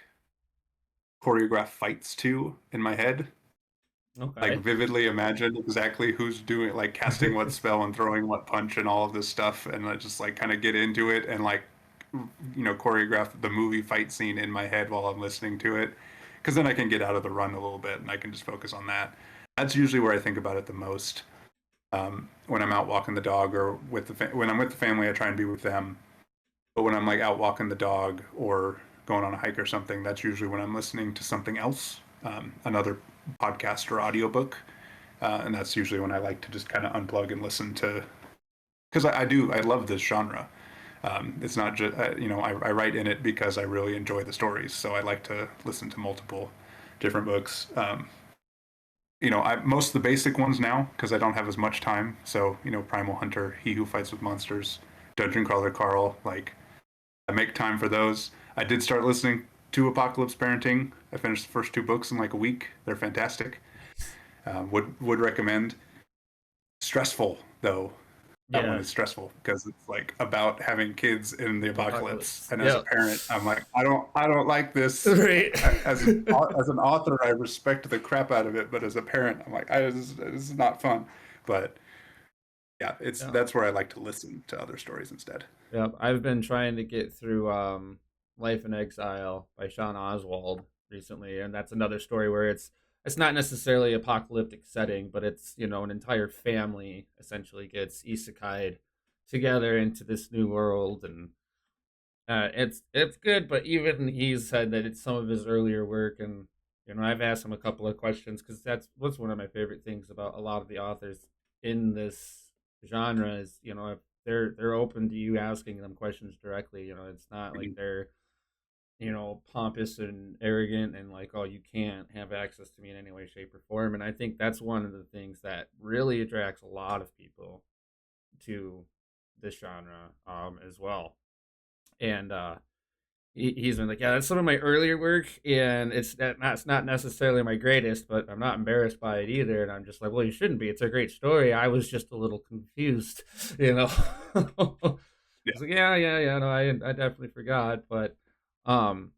choreograph fights to in my head, like
Okay.
vividly imagine exactly who's doing like casting what spell and throwing what punch and all of this stuff, and I just like kind of get into it and like choreograph the movie fight scene in my head while I'm listening to it, because then I can get out of the run a little bit and I can just focus on that. That's usually where I think about it the most. When I'm out walking the dog or when I'm with the family, I try and be with them. But when I'm like out walking the dog or going on a hike or something, that's usually when I'm listening to something else, another podcast or audiobook. And that's usually when I like to just kind of unplug and listen to, because I love this genre. It's not just, I write in it because I really enjoy the stories. So I like to listen to multiple different books. Most of the basic ones now because I don't have as much time. So, Primal Hunter, He Who Fights with Monsters, Dungeon Crawler Carl, like I make time for those. I did start listening to Apocalypse Parenting. I finished the first two books in like a week. They're fantastic. Would recommend. Stressful though. That one
Yeah.
is stressful because it's like about having kids in the apocalypse.
Apocalypse.
And as a
Yeah.
parent, I'm like, I don't like this.
Right.
As an author, I respect the crap out of it, but as a parent, I'm like, this is not fun. But yeah, it's
Yeah.
that's where I like to listen to other stories instead.
Yeah. I've been trying to get through Life in Exile by Sean Oswald recently, and that's another story where it's not necessarily apocalyptic setting, but it's an entire family essentially gets isekai'd together into this new world, and it's good. But even he's said that it's some of his earlier work, and I've asked him a couple of questions because that's what's one of my favorite things about a lot of the authors in this genre is if they're open to you asking them questions directly. It's not like
Mhm.
they're pompous and arrogant and like, oh, you can't have access to me in any way, shape, or form. And I think that's one of the things that really attracts a lot of people to this genre as well. And he's been like, yeah, that's some of my earlier work, and it's not necessarily my greatest, but I'm not embarrassed by it either. And I'm just like, well, you shouldn't be. It's a great story. I was just a little confused, you know. I
Yeah.
was like, yeah, yeah, yeah. No, I definitely forgot, but um,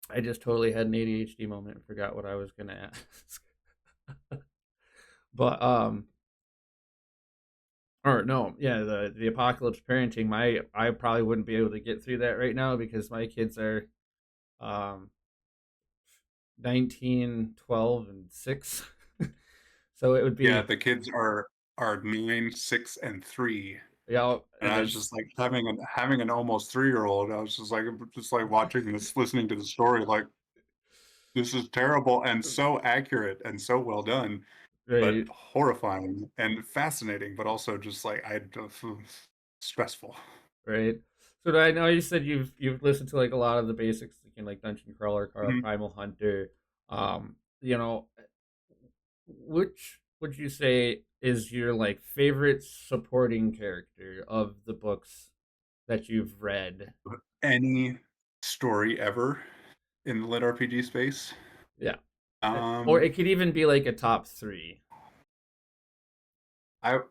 I just totally had an ADHD moment and forgot what I was gonna ask. But or no, yeah, the apocalypse parenting. I probably wouldn't be able to get through that right now because my kids are um 19, 12, and 6. So it would
Yeah,
be,
the kids are 9, 6, and 3.
yeah,
And
and
I was
it's
just like having an almost 3-year-old. I was just like watching this, listening to the story, like this is terrible and so accurate and so well done, but
right,
horrifying and fascinating, but also just like stressful.
right. So I know you said you've listened to like a lot of the basics, like Dungeon Crawler,
Mhm.
Primal Hunter. You know, which would you say is your like favorite supporting character of the books that you've read?
Any story ever in the lit RPG space.
Yeah. Or
Um,
it could even be like a top three.
I'm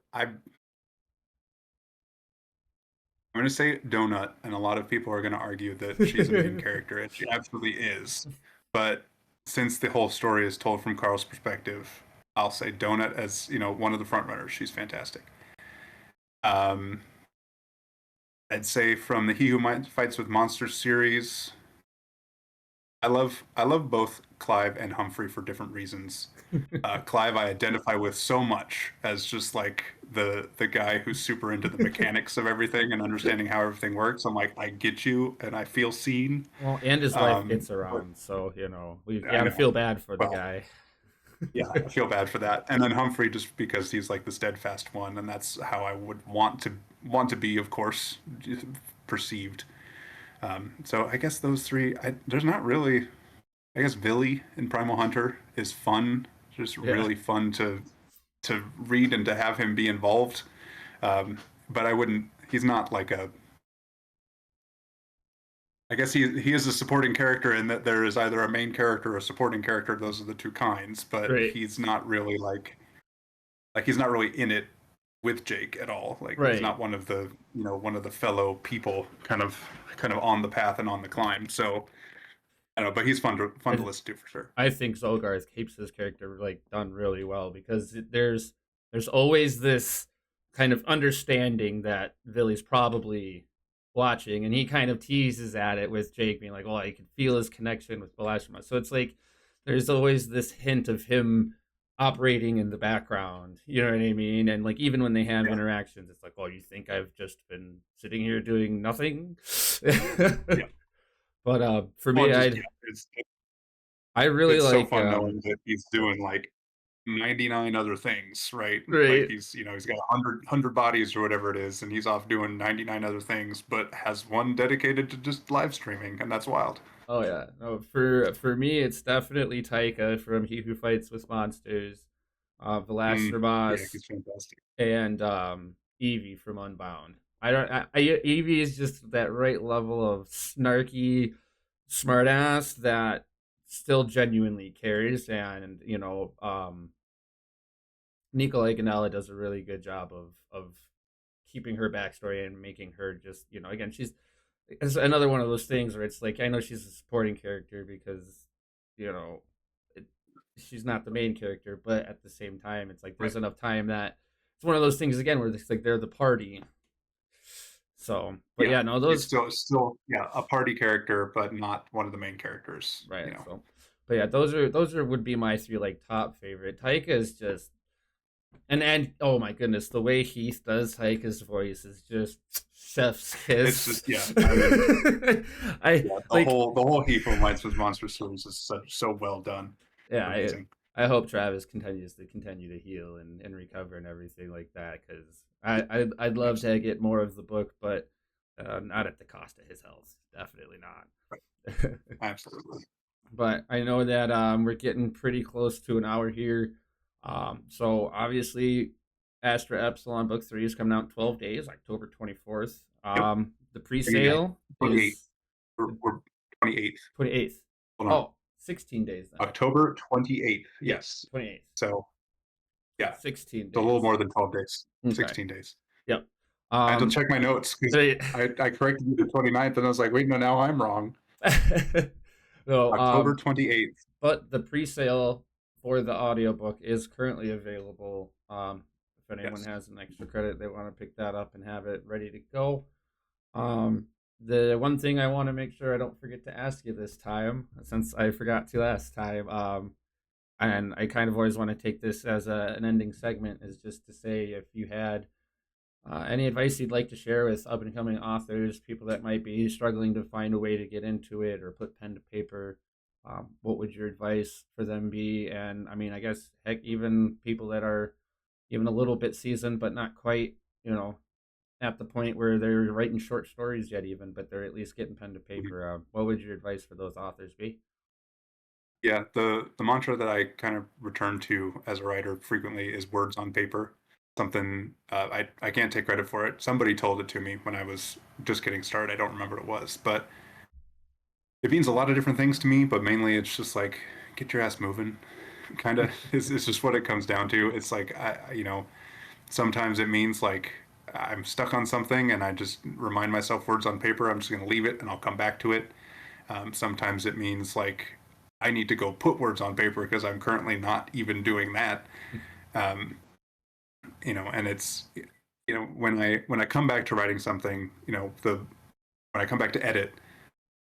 going to say Donut, and a lot of people are going to argue that she's a main character, and she absolutely is. But since the whole story is told from Carl's perspective, I'll say Donut as one of the front runners. She's fantastic. Um, I'd say from the He Who Fights with Monsters series, I love both Clive and Humphrey for different reasons. Clive I identify with so much as just like the guy who's super into the mechanics of everything and understanding how everything works. I'm like, I get you and I feel seen.
Well, and his wife gets
But
around, so we
I
gotta
know.
feel bad for the
Well,
guy.
Yeah, I feel bad for that. And then Humphrey, just because he's like the steadfast one, and that's how I would want to be, of course, perceived. So I guess those three. There's not really. I guess Billy in Primal Hunter is fun, just
Yeah.
really fun to read and to have him be involved. But I wouldn't. He's not like a. I guess he is a supporting character in that there is either a main character or a supporting character. Those are the two kinds. But
Right.
he's not really like he's not really in it with Jake at all. Like he's
Right.
not one of the one of the fellow people kind of on the path and on the climb. So I don't know, but he's fun to
And
listen to for sure.
I think Zolgarth keeps his character like done really well because there's always this kind of understanding that Billy's probably watching, and he kind of teases at it with Jake being like, "Oh, I can feel his connection with Belashima." So it's like there's always this hint of him operating in the background. You know what I mean? And like even when they have
Yeah,
interactions, it's like, "Oh, you think I've just been sitting here doing nothing?"
yeah.
But for
Well,
me,
and just yeah,
I really
it's so
like
fun knowing that he's doing like 99 other things, right? Like
right.
he's got 100 bodies or whatever it is, and he's off doing 99 other things, but has one dedicated to just live streaming, and that's wild.
Oh yeah. No, for me it's definitely Taika from He Who Fights with Monsters,
Yeah,
Velasquez,
he's fantastic.
and Evie from Unbound. I don't Evie is just that right level of snarky smartass that still genuinely cares, and Nikolai Ganella does a really good job of keeping her backstory and making her just again it's another one of those things where it's like I know she's a supporting character because you know it, she's not the main character, but at the same time it's like
Right.
there's enough time that it's one of those things again where it's like they're the party. So, but
Yeah,
yeah, no,
he's
those
still yeah a party character, but not one of the main characters.
right. So, but yeah, those are would be my three like top favorite. Taika is just and oh my goodness, the way Heath does Taika's voice is just chef's
It's
kiss.
just yeah. I mean,
I
yeah,
like
the whole Heath from Lights with Monster series is so well done,
yeah,
amazing.
I hope Travis continues to heal and recover and everything like that because I'd love to
Absolutely,
get more of the book, but not at the cost of his health. Definitely
right.
not.
Absolutely.
But I know that we're getting pretty close to an hour here. So obviously, Astra Epsilon Book 3 is coming out in 12 days, October 24th.
Yep.
The
29th,
pre-sale
28th.
is the
We're 28th.
28th.
Hold on.
Oh, 16 days then.
October 28th.
Yeah,
Yes.
28th.
So
So
yeah,
16
it's a little
days.
more than 12 days.
Okay.
16 days.
Yep.
I had to
Um,
check my notes because
they,
I corrected you the 29th and I was like, wait, no, now I'm wrong.
no,
October 28th.
but the pre-sale for the audiobook is currently available. If anyone
Yes.
has an extra credit, they want to pick that up and have it ready to go. Um, the one thing I want to make sure I don't forget to ask you this time, since I forgot to last time, and I kind of always want to take this as an ending segment, is just to say if you had any advice you'd like to share with up and coming authors, people that might be struggling to find a way to get into it or put pen to paper, what would your advice for them be? And I mean, I guess, heck, even people that are even a little bit seasoned, but not quite, at the point where they're writing short stories yet, even, but they're at least getting pen to
Mhm.
paper. What would your advice for those authors be?
Yeah, the mantra that I kind of return to as a writer frequently is words on paper. Something I can't take credit for it. Somebody told it to me when I was just getting started. I don't remember what it was, but it means a lot of different things to me. But mainly, it's just like get your ass moving. Kind of is just what it comes down to. It's like sometimes it means like I'm stuck on something and I just remind myself words on paper. I'm just going to leave it and I'll come back to it. Sometimes it means like I need to go put words on paper because I'm currently not even doing that. Um, and it's when I come back to writing something, the when I come back to edit,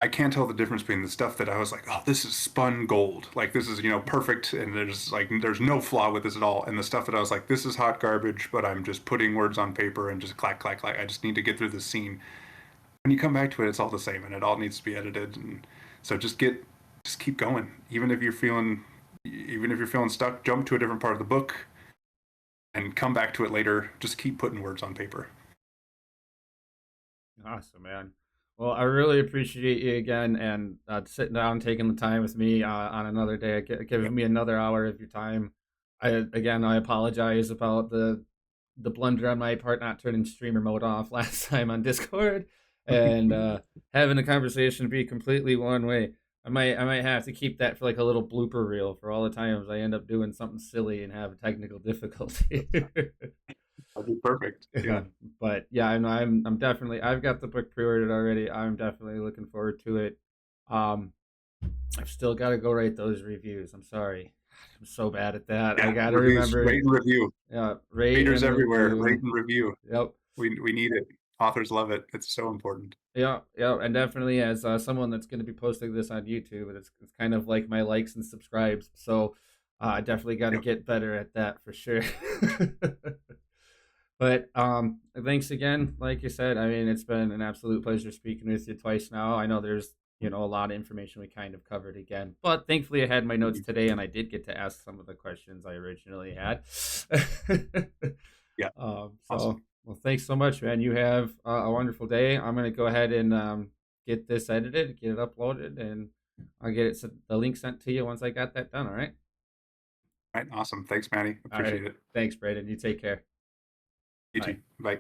I can't tell the difference between the stuff that I was like, oh, this is spun gold, like this is perfect, and there's no flaw with this at all, and the stuff that I was like, this is hot garbage, but I'm just putting words on paper and just clack clack clack. I just need to get through this scene. When you come back to it, it's all the same, and it all needs to be edited, and so just keep going, even if you're feeling Even if you're feeling stuck, jump to a different part of the book and come back to it later. Just keep putting words on paper.
Awesome, man. Well, I really appreciate you again and sitting down, taking the time with me on another day, giving
Yep.
me another hour of your time. I apologize about the blunder on my part not turning streamer mode off last time on Discord and having the conversation be completely one way. I might have to keep that for like a little blooper reel for all the times I end up doing something silly and have a technical difficulty.
That'd be perfect. Yeah.
But yeah, I'm definitely I've got the book pre-ordered already. I'm definitely looking forward to it. Um, I've still got to go write those reviews. I'm sorry, I'm so bad at that. I
Yeah.
got to
Reviews,
remember,
rate and review.
rate
Readers
and
everywhere, rate
review.
and review.
Yep.
We need it. Authors love it. It's so important.
Yeah, yeah, and definitely as someone that's going to be posting this on YouTube, it's kind of like my likes and subscribes. So I definitely got to
Yep.
get better at that for sure. But thanks again. Like you said, I mean, it's been an absolute pleasure speaking with you twice now. I know there's a lot of information we kind of covered again, but thankfully I had my notes
Mhm.
today and I did get to ask some of the questions I originally had.
Yeah.
So
Awesome.
well, thanks so much, man. You have a wonderful day. I'm gonna go ahead and get this edited, get it uploaded, and I'll get the link sent to you once I got that done. All right.
All right. Awesome. Thanks, Manny.
All right.
Appreciate it.
Thanks, Brayden. You take care.
You
Bye.
too. Bye.